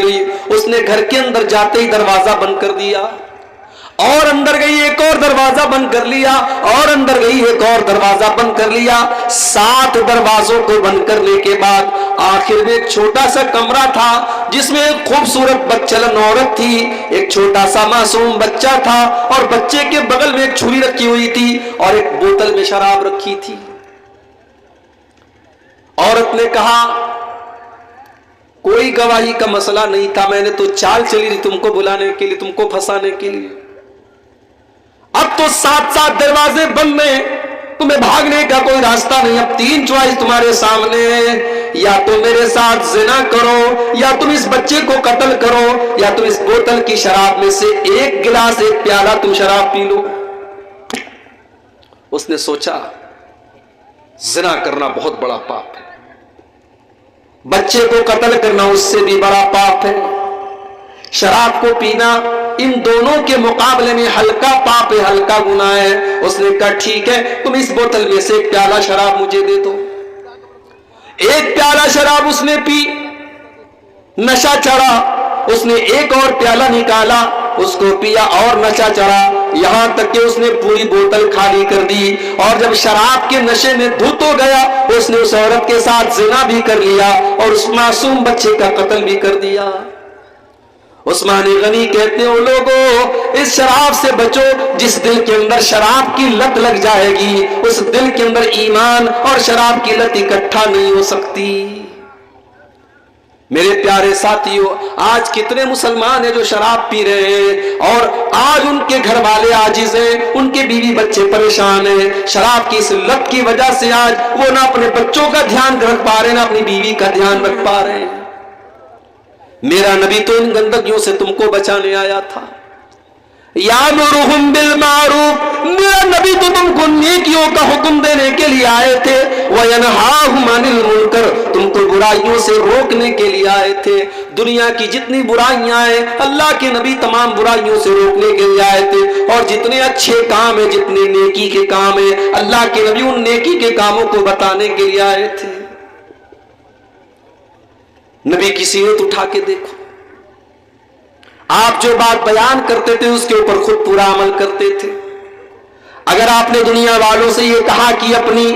گئی. اس نے گھر کے اندر جاتے ہی دروازہ بند کر دیا, اور اندر گئی ایک اور دروازہ بند کر لیا, اور اندر گئی ایک اور دروازہ بند کر لیا. 7 دروازوں کو بند کرنے کے بعد آخر میں ایک چھوٹا سا کمرہ تھا جس میں ایک خوبصورت بچلن عورت تھی, ایک چھوٹا سا معصوم بچہ تھا, اور بچے کے بغل میں ایک چھری رکھی ہوئی تھی اور ایک بوتل میں شراب رکھی تھی. عورت نے کہا کوئی گواہی کا مسئلہ نہیں تھا, میں نے تو چال چلی تھی تم کو بلانے کے لیے, تم کو پھنسانے کے لیے. اب تو 7 دروازے بند ہیں, تمہیں بھاگنے کا کوئی راستہ نہیں. اب 3 چوائس تمہارے سامنے ہے, یا تو میرے ساتھ زنا کرو, یا تم اس بچے کو قتل کرو, یا تم اس بوتل کی شراب میں سے ایک گلاس ایک پیالہ تم شراب پی لو. اس نے سوچا زنا کرنا بہت بڑا پاپ ہے, بچے کو قتل کرنا اس سے بھی بڑا پاپ ہے, شراب کو پینا ان دونوں کے مقابلے میں ہلکا پاپ ہے, ہلکا گناہ ہے. اس نے کہا ٹھیک ہے, تم اس بوتل میں سے ایک پیالہ شراب مجھے دے دو. ایک پیالہ شراب اس نے پی, نشہ چڑھا. اس نے ایک اور پیالہ نکالا, اس کو پیا اور نشہ چڑھا, یہاں تک کہ اس نے پوری بوتل خالی کر دی. اور جب شراب کے نشے میں دھت ہو گیا, اس نے اس عورت کے ساتھ زنا بھی کر لیا اور اس معصوم بچے کا قتل بھی کر دیا. عثمان غنی کہتے ہیں لوگوں اس شراب سے بچو, جس دل کے اندر شراب کی لت لگ جائے گی اس دل کے اندر ایمان اور شراب کی لت اکٹھا نہیں ہو سکتی. میرے پیارے ساتھیوں, آج کتنے مسلمان ہیں جو شراب پی رہے ہیں, اور آج ان کے گھر والے عاجز ہیں, ان کے بیوی بچے پریشان ہیں. شراب کی اس لت کی وجہ سے آج وہ نہ اپنے بچوں کا دھیان رکھ پا رہے ہیں, نہ اپنی بیوی کا دھیان رکھ پا رہے ہیں. میرا نبی تو ان گندگیوں سے تم کو بچانے آیا تھا. یامرہم بالمعروف, میرا نبی تو تم کو نیکیوں کا حکم دینے کے لیے آئے تھے. وینہاہم عن المنکر, تم کو برائیوں سے روکنے کے لیے آئے تھے. دنیا کی جتنی برائیاں ہیں اللہ کے نبی تمام برائیوں سے روکنے کے لیے آئے تھے, اور جتنے اچھے کام ہیں جتنے نیکی کے کام ہیں اللہ کے نبی ان نیکی کے کاموں کو بتانے کے لیے آئے تھے. نبی کی سیرت اٹھا کے دیکھو, آپ جو بات بیان کرتے تھے اس کے اوپر خود پورا عمل کرتے تھے. اگر آپ نے دنیا والوں سے یہ کہا کہ اپنی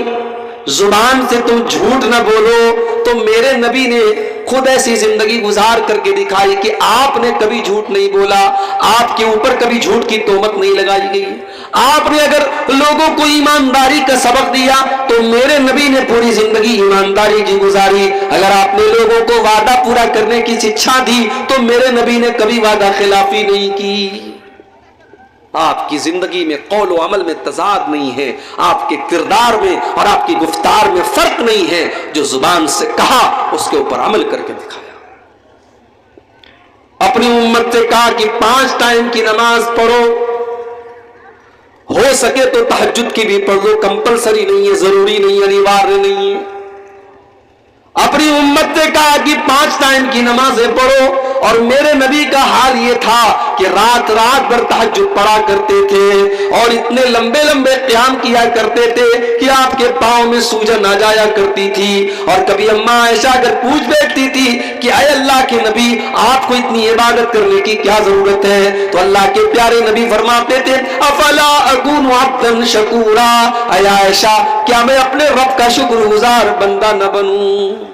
زبان سے تم جھوٹ نہ بولو, تو میرے نبی نے خود ایسی زندگی گزار کر کے دکھائی کہ آپ نے کبھی جھوٹ نہیں بولا, آپ کے اوپر کبھی جھوٹ کی تہمت نہیں لگائی گئی. آپ نے اگر لوگوں کو ایمانداری کا سبق دیا تو میرے نبی نے پوری زندگی ایمانداری کی گزاری. اگر آپ نے لوگوں کو وعدہ پورا کرنے کی شکشا دی تو میرے نبی نے کبھی وعدہ خلافی نہیں کی. آپ کی زندگی میں قول و عمل میں تضاد نہیں ہے, آپ کے کردار میں اور آپ کی گفتار میں فرق نہیں ہے. جو زبان سے کہا اس کے اوپر عمل کر کے دکھایا. اپنی امت سے کہا کہ 5 ٹائم کی نماز پڑھو, ہو سکے تو تہجد کی بھی پڑھ لو, کمپلسری نہیں ہے, ضروری نہیں ہے, انیواریہ نہیں ہے. اپنی امت سے کہا کہ 5 ٹائم کی نمازیں پڑھو, اور میرے نبی کا حال یہ تھا کہ رات رات بھر تہجد پڑھا کرتے تھے, اور اتنے لمبے لمبے قیام کیا کرتے تھے کہ آپ کے پاؤں میں سوجن آ جایا کرتی تھی. اور کبھی اماں عائشہ اگر پوچھ بیٹھتی تھی کہ اے اللہ کے نبی آپ کو اتنی عبادت کرنے کی کیا ضرورت ہے, تو اللہ کے پیارے نبی فرماتے تھے افلا اکون عبدا شکورا, اے عائشہ کیا میں اپنے رب کا شکر گزار بندہ نہ بنوں.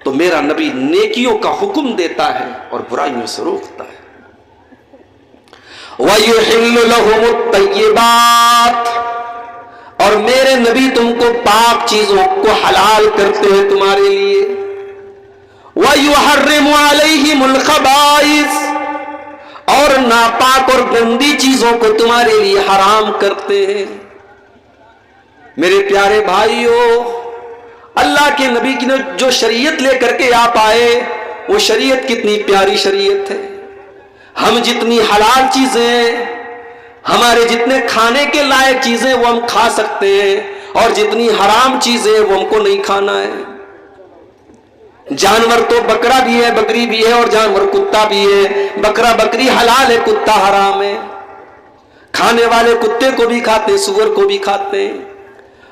تو میرا نبی نیکیوں کا حکم دیتا ہے اور برائیوں سے روکتا ہے. وَيُحِلُّ لَهُمُ الطَّيِّبَاتِ, اور میرے نبی تم کو پاک چیزوں کو حلال کرتے ہیں تمہارے لیے. وَيُحَرِّمُ عَلَيْهِمُ الْخَبَائِثِ, اور ناپاک اور گندی چیزوں کو تمہارے لیے حرام کرتے ہیں. میرے پیارے بھائیوں, اللہ کے نبی کی جو شریعت لے کر کے آپ آئے وہ شریعت کتنی پیاری شریعت ہے. ہم جتنی حلال چیزیں, ہمارے جتنے کھانے کے لائق چیزیں وہ ہم کھا سکتے ہیں, اور جتنی حرام چیزیں وہ ہم کو نہیں کھانا ہے. جانور تو بکرا بھی ہے, بکری بھی ہے, اور جانور کتا بھی ہے. بکرا بکری حلال ہے, کتا حرام ہے. کھانے والے کتے کو بھی کھاتے, سور کو بھی کھاتے.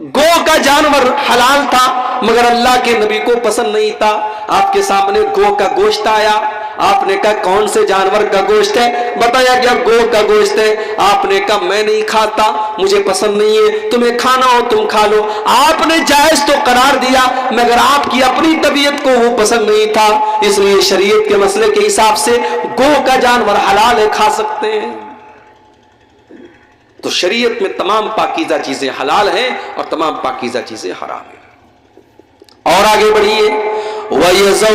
گو کا جانور حلال تھا مگر اللہ کے نبی کو پسند نہیں تھا. آپ کے سامنے گو کا گوشت آیا, آپ نے کہا کون سے جانور کا گوشت ہے؟ بتایا گیا گو کا گوشت ہے. آپ نے کہا میں نہیں کھاتا, مجھے پسند نہیں ہے, تمہیں کھانا ہو تم کھا لو. آپ نے جائز تو قرار دیا مگر آپ کی اپنی طبیعت کو وہ پسند نہیں تھا, اس لیے شریعت کے مسئلے کے حساب سے گو کا جانور حلال ہے, کھا سکتے ہیں. تو شریعت میں تمام پاکیزہ چیزیں حلال ہیں اور تمام پاکیزہ چیزیں حرام ہیں. اور آگے بڑھیے. وَيَزَوْ